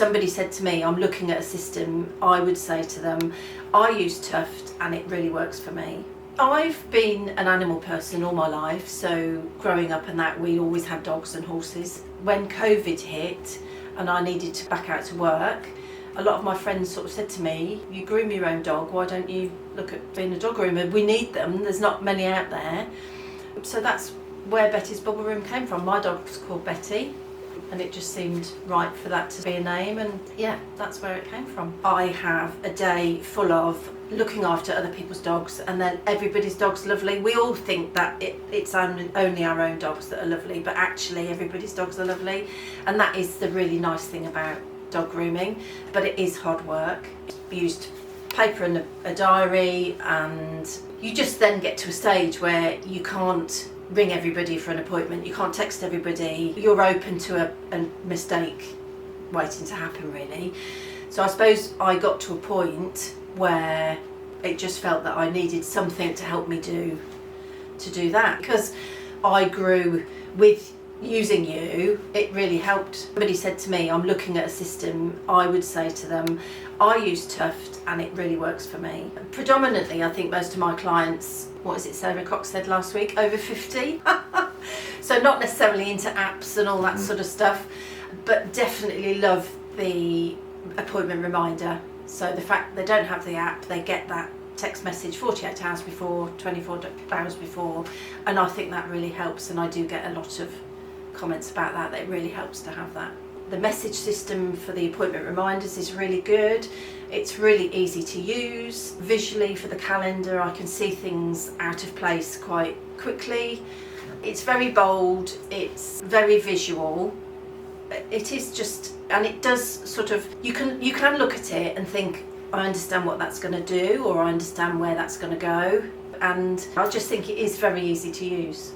Somebody said to me, I'm looking at a system, I would say to them, I use Tuft and it really works for me. I've been an animal person all my life, so growing up and that, we always had dogs and horses. When COVID hit and I needed to back out to work, a lot of my friends sort of said to me, you groom your own dog, why don't you look at being a dog groomer? We need them, there's not many out there. So that's where Betty's Bubble Room came from. My dog's called Betty, and it just seemed right for that to be a name, and yeah, that's where it came from. I have a day full of looking after other people's dogs, and then everybody's dog's lovely. We all think that it's only our own dogs that are lovely, but actually everybody's dogs are lovely, and that is the really nice thing about dog grooming. But it is hard work. We used paper and a diary, and you just then get to a stage where you can't ring everybody for an appointment, you can't text everybody, you're open to a mistake waiting to happen, really. So I suppose I got to a point where it just felt that I needed something to help me to do that, because I grew with using you. It really helped. Somebody said to me, I'm looking at a system, I would say to them, I use Tuft and it really works for me. Predominantly, I think most of my clients, what is it Sarah Cox said last week, over 50. So not necessarily into apps and all that sort of stuff, but definitely love the appointment reminder. So the fact they don't have the app, they get that text message 48 hours before, 24 hours before, and I think that really helps, and I do get a lot of comments about that. It really helps to have that. The message system for the appointment reminders is really good. It's really easy to use. Visually for the calendar, I can see things out of place quite quickly. It's very bold, it's very visual. It is just, and it does sort of, you can look at it and think, I understand what that's going to do, or I understand where that's going to go. And I just think it is very easy to use.